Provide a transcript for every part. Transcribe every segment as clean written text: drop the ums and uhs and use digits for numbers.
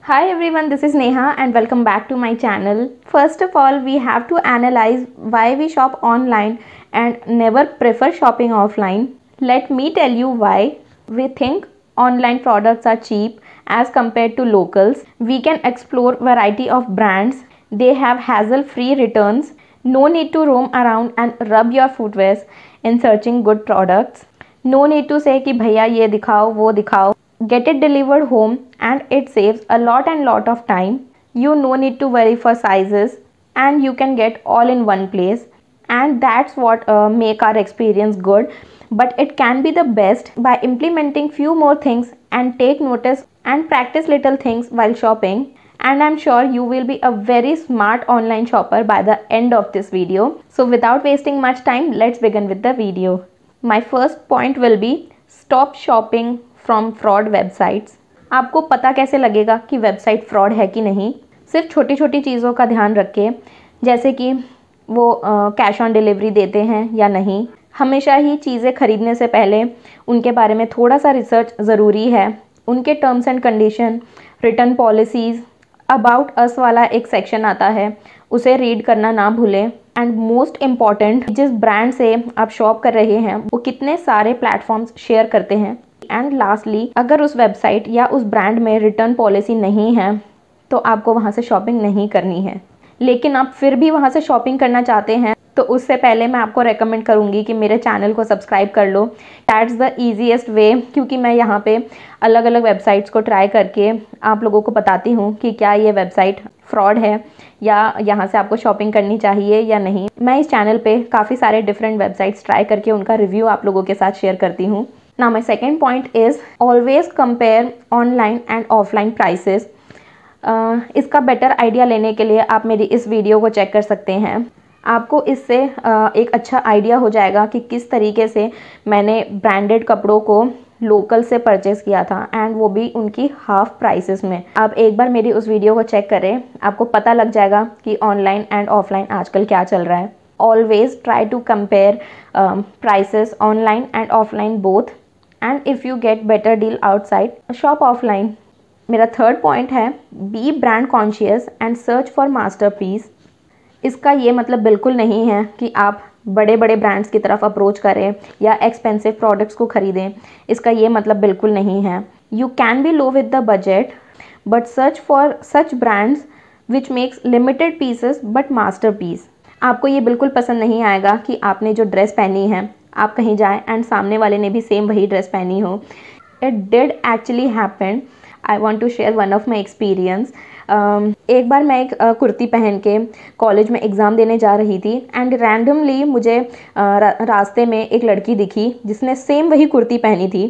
Hi everyone, this is Neha and welcome back to my channel. First of all, we have to analyze why we shop online and never prefer shopping offline. Let me tell you why. We think online products are cheap as compared to locals. We can explore variety of brands. They have hassle-free returns. No need to roam around and rub your footwear in searching good products. No need to say कि भैया ये दिखाओ वो दिखाओ. Get it delivered home and it saves a lot of time. You no need to worry for sizes and you can get all in one place, and that's what make our experience good. But it can be the best by implementing few more things and take notice and practice little things while shopping, and I'm sure you will be a very smart online shopper by the end of this video. So without wasting much time, let's begin with the video. My first point will be stop shopping from fraud websites. आपको पता कैसे लगेगा कि website fraud है कि नहीं? सिर्फ छोटी छोटी चीज़ों का ध्यान रख के, जैसे कि वो कैश ऑन डिलीवरी देते हैं या नहीं। हमेशा ही चीज़ें खरीदने से पहले उनके बारे में थोड़ा सा रिसर्च ज़रूरी है। उनके terms and condition, return policies, about us वाला एक सेक्शन आता है, उसे रीड करना ना भूलें। एंड मोस्ट इम्पॉर्टेंट, जिस ब्रांड से आप शॉप कर रहे हैं वो कितने सारे प्लेटफॉर्म्स शेयर करते हैं। एंड लास्टली, अगर उस वेबसाइट या उस ब्रांड में रिटर्न पॉलिसी नहीं है तो आपको वहाँ से शॉपिंग नहीं करनी है। लेकिन आप फिर भी वहाँ से शॉपिंग करना चाहते हैं तो उससे पहले मैं आपको रेकमेंड करूँगी कि मेरे चैनल को सब्सक्राइब कर लो। दैट्स द ईजीएस्ट वे, क्योंकि मैं यहाँ पे अलग अलग वेबसाइट्स को ट्राई करके आप लोगों को बताती हूँ कि क्या ये वेबसाइट फ्रॉड है या यहाँ से आपको शॉपिंग करनी चाहिए या नहीं। मैं इस चैनल पे काफ़ी सारे डिफरेंट वेबसाइट्स ट्राई करके उनका रिव्यू आप लोगों के साथ शेयर करती हूँ। Now my second point is always compare online and offline prices. इसका बेटर आइडिया लेने के लिए आप मेरी इस वीडियो को चेक कर सकते हैं। आपको इससे एक अच्छा आइडिया हो जाएगा कि किस तरीके से मैंने ब्रांडेड कपड़ों को लोकल से परचेज़ किया था, एंड वो भी उनकी हाफ प्राइसेस में। आप एक बार मेरी उस वीडियो को चेक करें, आपको पता लग जाएगा कि ऑनलाइन एंड ऑफलाइन आजकल क्या चल रहा है। Always try to compare prices online and offline both. And if you get better deal outside, shop offline. मेरा थर्ड पॉइंट है be brand conscious and search for masterpiece. इसका ये मतलब बिल्कुल नहीं है कि आप बड़े बड़े ब्रांड्स की तरफ अप्रोच करें या एक्सपेंसिव प्रोडक्ट्स को ख़रीदें। इसका ये मतलब बिल्कुल नहीं है। You can be low with the budget but search for such brands which makes limited pieces but masterpiece. आपको ये बिल्कुल पसंद नहीं आएगा कि आपने जो ड्रेस पहनी है आप कहीं जाएं एंड सामने वाले ने भी सेम वही ड्रेस पहनी हो। It did actually happen. I want to share one of my experience. एक बार मैं एक कुर्ती पहन के कॉलेज में एग्ज़ाम देने जा रही थी, एंड रैंडमली मुझे रास्ते में एक लड़की दिखी जिसने सेम वही कुर्ती पहनी थी।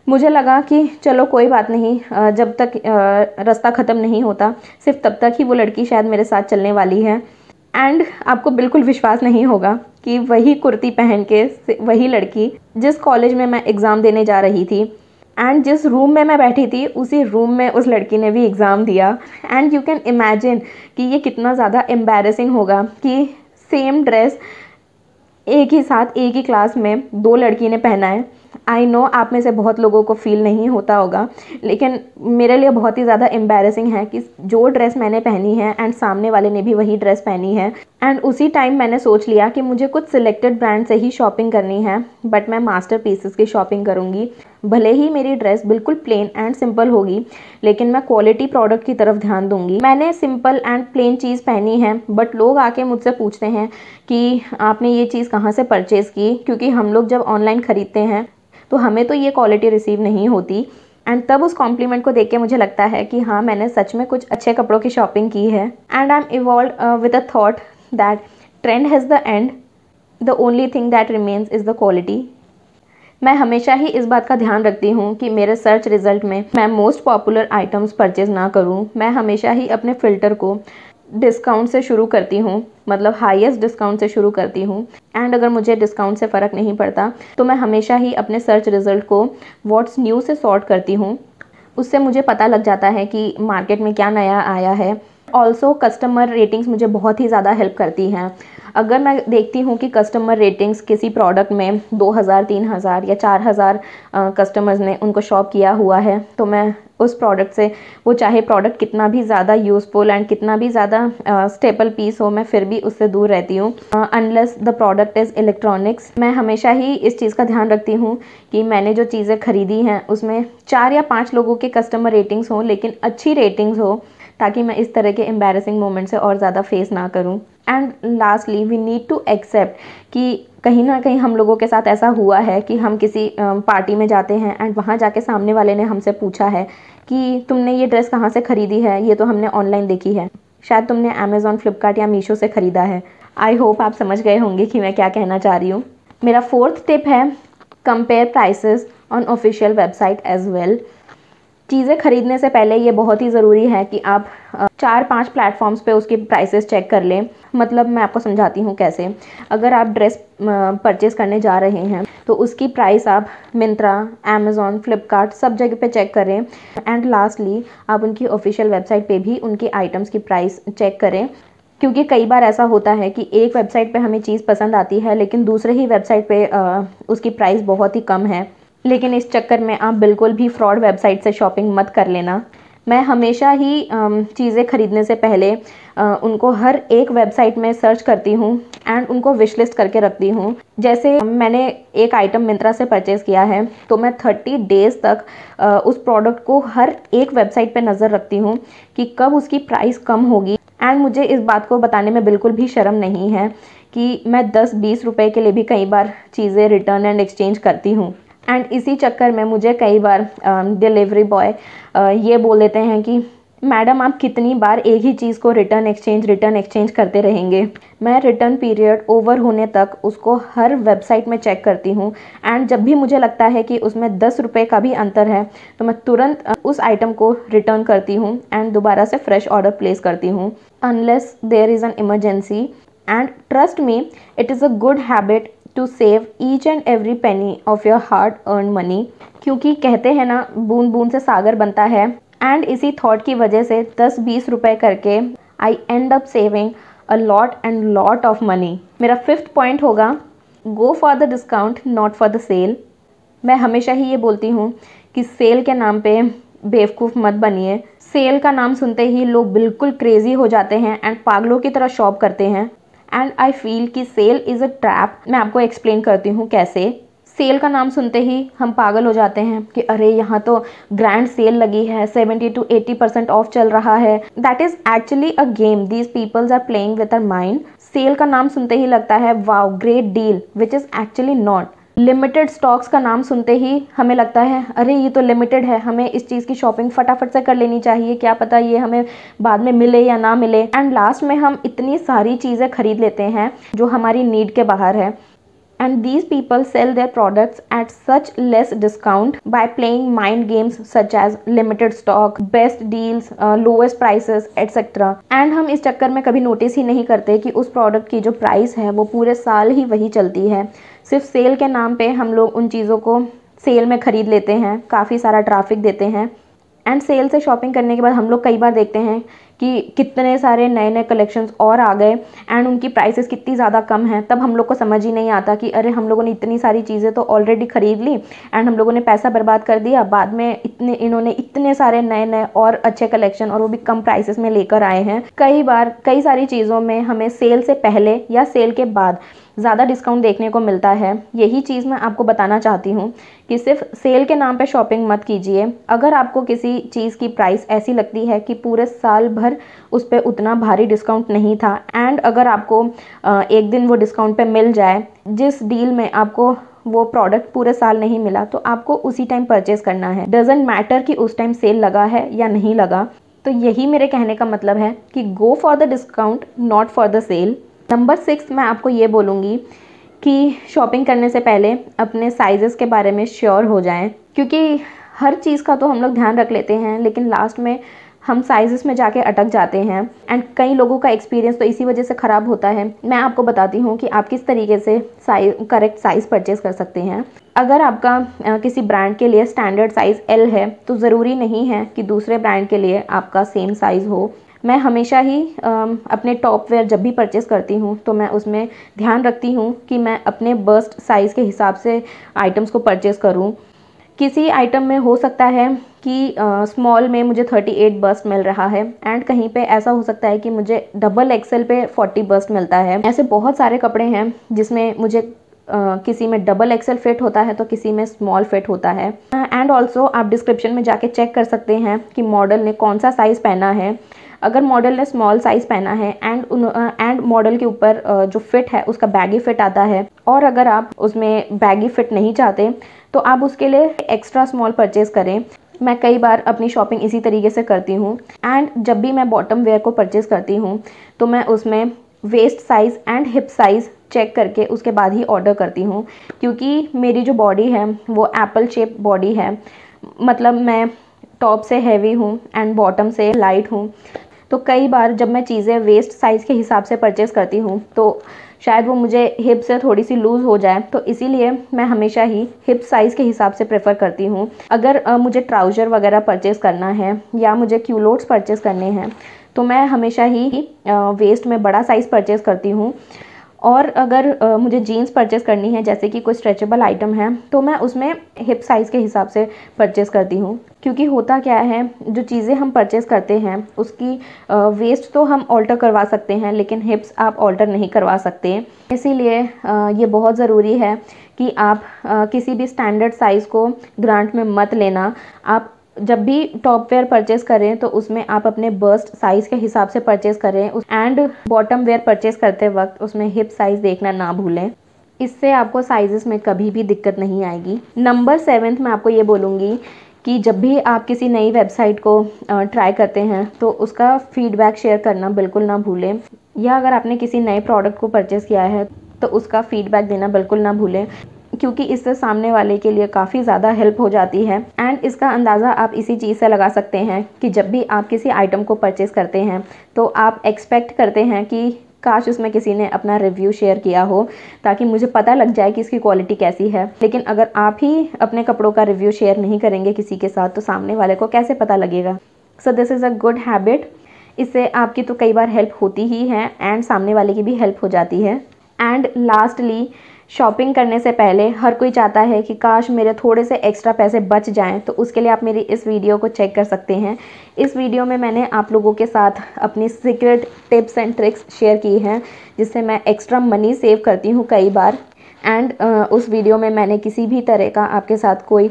मुझे लगा कि चलो कोई बात नहीं, जब तक रास्ता ख़त्म नहीं होता सिर्फ तब तक ही वो लड़की शायद मेरे साथ चलने वाली है। एंड आपको बिल्कुल विश्वास नहीं होगा कि वही कुर्ती पहन के वही लड़की, जिस कॉलेज में मैं एग्ज़ाम देने जा रही थी एंड जिस रूम में मैं बैठी थी, उसी रूम में उस लड़की ने भी एग्ज़ाम दिया। एंड यू कैन इमेजिन कि ये कितना ज़्यादा एम्बैरेसिंग होगा कि सेम ड्रेस एक ही साथ एक ही क्लास में दो लड़की ने पहना है। आई नो आप में से बहुत लोगों को फील नहीं होता होगा, लेकिन मेरे लिए बहुत ही ज़्यादा एम्बैरेसिंग है कि जो ड्रेस मैंने पहनी है एंड सामने वाले ने भी वही ड्रेस पहनी है। एंड उसी टाइम मैंने सोच लिया कि मुझे कुछ सिलेक्टेड ब्रांड से ही शॉपिंग करनी है, बट मैं मास्टर पीसेस की शॉपिंग करूँगी। भले ही मेरी ड्रेस बिल्कुल प्लेन एंड सिंपल होगी, लेकिन मैं क्वालिटी प्रोडक्ट की तरफ ध्यान दूंगी। मैंने सिंपल एंड प्लेन चीज़ पहनी है, बट लोग आके मुझसे पूछते हैं कि आपने ये चीज़ कहाँ से परचेज़ की, क्योंकि हम लोग जब ऑनलाइन ख़रीदते हैं तो हमें तो ये क्वालिटी रिसीव नहीं होती। एंड तब उस कॉम्प्लीमेंट को देख के मुझे लगता है कि हाँ, मैंने सच में कुछ अच्छे कपड़ों की शॉपिंग की है। And I am evolve with a thought that trend has the end, the only thing that remains is the quality. मैं हमेशा ही इस बात का ध्यान रखती हूँ कि मेरे सर्च रिजल्ट में मैं मोस्ट पॉपुलर आइटम्स परचेज़ ना करूँ। मैं हमेशा ही अपने फ़िल्टर को डिस्काउंट से शुरू करती हूँ, मतलब हाईएस्ट डिस्काउंट से शुरू करती हूँ। एंड अगर मुझे डिस्काउंट से फ़र्क नहीं पड़ता तो मैं हमेशा ही अपने सर्च रिज़ल्ट को व्हाट्स न्यू से सॉर्ट करती हूँ। उससे मुझे पता लग जाता है कि मार्केट में क्या नया आया है ऑल्सो कस्टमर रेटिंग्स मुझे बहुत ही ज़्यादा हेल्प करती हैं। अगर मैं देखती हूँ कि कस्टमर रेटिंग्स किसी प्रोडक्ट में 2000, 3000 या 4000 कस्टमर्स ने उनको शॉप किया हुआ है, तो मैं उस प्रोडक्ट से, वो चाहे प्रोडक्ट कितना भी ज़्यादा यूज़फुल एंड कितना भी ज़्यादा स्टेपल पीस हो, मैं फिर भी उससे दूर रहती हूँ। Unless the product is electronics. मैं हमेशा ही इस चीज़ का ध्यान रखती हूँ कि मैंने जो चीज़ें खरीदी हैं उसमें 4 या 5 लोगों के कस्टमर रेटिंग्स हों, लेकिन अच्छी रेटिंग्स हो, ताकि मैं इस तरह के एम्बैरेसिंग मोमेंट से और ज़्यादा फेस ना करूं। And lastly we need to accept कि कहीं ना कहीं हम लोगों के साथ ऐसा हुआ है कि हम किसी पार्टी में जाते हैं एंड वहाँ जाके सामने वाले ने हमसे पूछा है कि तुमने ये ड्रेस कहाँ से ख़रीदी है, ये तो हमने ऑनलाइन देखी है, शायद तुमने अमेज़ॉन, फ्लिपकार्ट या मीशो से ख़रीदा है। आई होप आप समझ गए होंगे कि मैं क्या कहना चाह रही हूँ। मेरा 4th टिप है, compare prices on official website as well. चीज़ें खरीदने से पहले ये बहुत ही ज़रूरी है कि आप 4-5 प्लेटफॉर्म्स पे उसके प्राइसेस चेक कर लें। मतलब मैं आपको समझाती हूँ कैसे। अगर आप ड्रेस परचेज़ करने जा रहे हैं तो उसकी प्राइस आप मिंत्रा, अमेज़ॉन, फ्लिपकार्ट सब जगह पे चेक करें। एंड लास्टली आप उनकी ऑफिशियल वेबसाइट पे भी उनकी आइटम्स की प्राइस चेक करें, क्योंकि कई बार ऐसा होता है कि एक वेबसाइट पे हमें चीज़ पसंद आती है लेकिन दूसरे ही वेबसाइट पे उसकी प्राइस बहुत ही कम है। लेकिन इस चक्कर में आप बिल्कुल भी फ्रॉड वेबसाइट से शॉपिंग मत कर लेना। मैं हमेशा ही चीज़ें खरीदने से पहले उनको हर एक वेबसाइट में सर्च करती हूँ एंड उनको विश लिस्ट करके रखती हूँ। जैसे मैंने एक आइटम मिंत्रा से परचेज़ किया है तो मैं 30 डेज़ तक उस प्रोडक्ट को हर एक वेबसाइट पे नज़र रखती हूँ कि कब उसकी प्राइस कम होगी। एंड मुझे इस बात को बताने में बिल्कुल भी शर्म नहीं है कि मैं 10-20 रुपए के लिए भी कई बार चीज़ें रिटर्न एंड एक्सचेंज करती हूँ। एंड इसी चक्कर में मुझे कई बार डिलीवरी बॉय ये बोल देते हैं कि मैडम आप कितनी बार एक ही चीज़ को रिटर्न एक्सचेंज करते रहेंगे। मैं रिटर्न पीरियड ओवर होने तक उसको हर वेबसाइट में चेक करती हूँ एंड जब भी मुझे लगता है कि उसमें 10 रुपये का भी अंतर है तो मैं तुरंत उस आइटम को रिटर्न करती हूँ एंड दोबारा से फ्रेश ऑर्डर प्लेस करती हूँ, unless there is an emergency. And trust me, it is a good habit to save each and every penny of your hard earn money, क्योंकि कहते हैं ना, बूंद बूंद से सागर बनता है। एंड इसी थॉट की वजह से 10-20 रुपए करके I end up saving a lot and lot of money. मेरा 5th पॉइंट होगा, go for the discount not for the sale. मैं हमेशा ही ये बोलती हूँ कि सेल के नाम पे बेवकूफ़ मत बनिए। सेल का नाम सुनते ही लोग बिल्कुल क्रेजी हो जाते हैं एंड पागलों की तरह शॉप करते हैं। एंड आई फील कि सेल इज़ अ ट्रैप। मैं आपको एक्सप्लेन करती हूँ कैसे। सेल का नाम सुनते ही हम पागल हो जाते हैं कि अरे यहाँ तो ग्रैंड सेल लगी है, 70 to 80% ऑफ चल रहा है। That is actually a game these peoples are playing with our mind. Sale का नाम सुनते ही लगता है wow great deal, which is actually not. Limited stocks का नाम सुनते ही हमें लगता है अरे ये तो लिमिटेड है, हमें इस चीज़ की शॉपिंग फटाफट से कर लेनी चाहिए, क्या पता ये हमें बाद में मिले या ना मिले। एंड लास्ट में हम इतनी सारी चीज़ें खरीद लेते हैं जो हमारी नीड के बाहर है। And these people sell their products at such less discount by playing mind games such as limited stock, best deals, lowest prices, etc. And हम इस चक्कर में कभी नोटिस ही नहीं करते कि उस प्रोडक्ट की जो प्राइस है वो पूरे साल ही वही चलती है। सिर्फ सेल के नाम पे हम लोग उन चीज़ों को सेल में ख़रीद लेते हैं, काफ़ी सारा ट्रैफिक देते हैं। एंड सेल से शॉपिंग करने के बाद हम लोग कई बार देखते हैं कि कितने सारे नए नए कलेक्शंस और आ गए एंड उनकी प्राइसेस कितनी ज़्यादा कम हैं। तब हम लोग को समझ ही नहीं आता कि अरे हम लोगों ने इतनी सारी चीज़ें तो ऑलरेडी ख़रीद ली एंड हम लोगों ने पैसा बर्बाद कर दिया। बाद में इन्होंने इतने सारे नए नए और अच्छे कलेक्शन और वो भी कम प्राइसेस में लेकर आए हैं। कई बार कई सारी चीज़ों में हमें सेल से पहले या सेल के बाद ज़्यादा डिस्काउंट देखने को मिलता है। यही चीज़ मैं आपको बताना चाहती हूँ कि सिर्फ सेल के नाम पे शॉपिंग मत कीजिए। अगर आपको किसी चीज़ की प्राइस ऐसी लगती है कि पूरे साल भर उस पर उतना भारी डिस्काउंट नहीं था एंड अगर आपको एक दिन वो डिस्काउंट पे मिल जाए, जिस डील में आपको वो प्रोडक्ट पूरे साल नहीं मिला, तो आपको उसी टाइम परचेस करना है। डजेंट मैटर कि उस टाइम सेल लगा है या नहीं लगा। तो यही मेरे कहने का मतलब है कि go for the discount not for the sale. Number 6 मैं आपको ये बोलूँगी कि शॉपिंग करने से पहले अपने साइज़ेस के बारे में श्योर हो जाएं, क्योंकि हर चीज़ का तो हम लोग ध्यान रख लेते हैं लेकिन लास्ट में हम साइज़ेस में जाके अटक जाते हैं। एंड कई लोगों का एक्सपीरियंस तो इसी वजह से ख़राब होता है। मैं आपको बताती हूँ कि आप किस तरीके से करेक्ट साइज़ परचेज़ कर सकते हैं। अगर आपका किसी ब्रांड के लिए स्टैंडर्ड साइज़ L है तो ज़रूरी नहीं है कि दूसरे ब्रांड के लिए आपका सेम साइज़ हो। मैं हमेशा ही अपने टॉप वेयर जब भी परचेज़ करती हूँ तो मैं उसमें ध्यान रखती हूँ कि मैं अपने बस्ट साइज़ के हिसाब से आइटम्स को परचेज़ करूँ। किसी आइटम में हो सकता है कि स्मॉल में मुझे 38 बस्ट मिल रहा है एंड कहीं पे ऐसा हो सकता है कि मुझे डबल एक्सेल पे 40 बस्ट मिलता है। ऐसे बहुत सारे कपड़े हैं जिसमें मुझे किसी में डबल एक्सेल फिट होता है तो किसी में स्मॉल फिट होता है। एंड ऑल्सो आप डिस्क्रिप्शन में जाके चेक कर सकते हैं कि मॉडल ने कौन सा साइज़ पहना है। अगर मॉडल ने स्मॉल साइज़ पहना है एंड मॉडल के ऊपर जो फिट है उसका बैगी फिट आता है, और अगर आप उसमें बैगी फिट नहीं चाहते तो आप उसके लिए एक्स्ट्रा स्मॉल परचेज़ करें। मैं कई बार अपनी शॉपिंग इसी तरीके से करती हूँ। एंड जब भी मैं बॉटम वेयर को परचेज़ करती हूँ तो मैं उसमें waist size and hip size check करके उसके बाद ही ऑर्डर करती हूँ, क्योंकि मेरी जो बॉडी है वो एप्पल शेप बॉडी है। मतलब मैं टॉप से हैवी हूँ एंड बॉटम से लाइट हूँ। तो कई बार जब मैं चीज़ें वेस्ट साइज़ के हिसाब से परचेज़ करती हूँ तो शायद वो मुझे हिप से थोड़ी सी लूज़ हो जाए, तो इसीलिए मैं हमेशा ही हिप साइज़ के हिसाब से प्रेफर करती हूँ। अगर मुझे ट्राउज़र वगैरह परचेज़ करना है या मुझे क्यूलोट्स परचेज़ करने हैं तो मैं हमेशा ही वेस्ट में बड़ा साइज़ परचेज़ करती हूँ। और अगर मुझे जीन्स परचेज़ करनी है, जैसे कि कोई स्ट्रेचेबल आइटम है, तो मैं उसमें हिप साइज़ के हिसाब से परचेज़ करती हूँ। क्योंकि होता क्या है, जो चीज़ें हम परचेज़ करते हैं उसकी वेस्ट तो हम ऑल्टर करवा सकते हैं लेकिन हिप्स आप ऑल्टर नहीं करवा सकते। इसीलिए ये बहुत ज़रूरी है कि आप किसी भी स्टैंडर्ड साइज़ को ग्रांट में मत लेना। आप जब भी टॉप वेयर परचेज करें तो उसमें आप अपने बस्ट साइज़ के हिसाब से परचेज़ करें एंड बॉटम वेयर परचेज़ करते वक्त उसमें हिप साइज़ देखना ना भूलें। इससे आपको साइजेस में कभी भी दिक्कत नहीं आएगी। नंबर 7 मैं आपको ये बोलूँगी कि जब भी आप किसी नई वेबसाइट को ट्राई करते हैं तो उसका फीडबैक शेयर करना बिल्कुल ना भूलें, या अगर आपने किसी नए प्रोडक्ट को परचेज़ किया है तो उसका फीडबैक देना बिल्कुल ना भूलें, क्योंकि इससे सामने वाले के लिए काफ़ी ज़्यादा हेल्प हो जाती है। एंड इसका अंदाज़ा आप इसी चीज़ से लगा सकते हैं कि जब भी आप किसी आइटम को परचेज़ करते हैं तो आप एक्सपेक्ट करते हैं कि काश उसमें किसी ने अपना रिव्यू शेयर किया हो ताकि मुझे पता लग जाए कि इसकी क्वालिटी कैसी है। लेकिन अगर आप ही अपने कपड़ों का रिव्यू शेयर नहीं करेंगे किसी के साथ तो सामने वाले को कैसे पता लगेगा। So this is a good habit. इससे आपकी तो कई बार हेल्प होती ही है एंड सामने वाले की भी हेल्प हो जाती है। एंड लास्टली, शॉपिंग करने से पहले हर कोई चाहता है कि काश मेरे थोड़े से एक्स्ट्रा पैसे बच जाएं, तो उसके लिए आप मेरी इस वीडियो को चेक कर सकते हैं। इस वीडियो में मैंने आप लोगों के साथ अपनी secret tips and tricks share की हैं जिससे मैं एक्स्ट्रा मनी सेव करती हूँ कई बार। एंड उस वीडियो में मैंने किसी भी तरह का आपके साथ कोई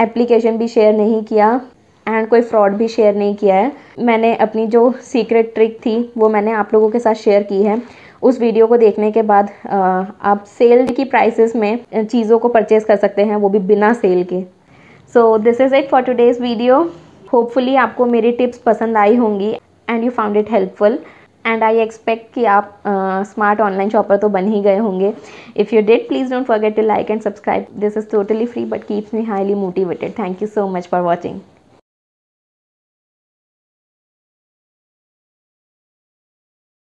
एप्लीकेशन भी शेयर नहीं किया एंड कोई फ्रॉड भी शेयर नहीं किया है। मैंने अपनी जो सीक्रेट ट्रिक थी वो मैंने आप लोगों के साथ शेयर की है। उस वीडियो को देखने के बाद आप सेल की प्राइसेस में चीज़ों को परचेज़ कर सकते हैं, वो भी बिना सेल के। So this is it for today's video. Hopefully आपको मेरी टिप्स पसंद आई होंगी and you found it helpful, and I expect कि आप स्मार्ट ऑनलाइन शॉपर तो बन ही गए होंगे। If you did, please don't forget to like and subscribe. This is totally free but keeps me highly motivated. Thank you so much for watching.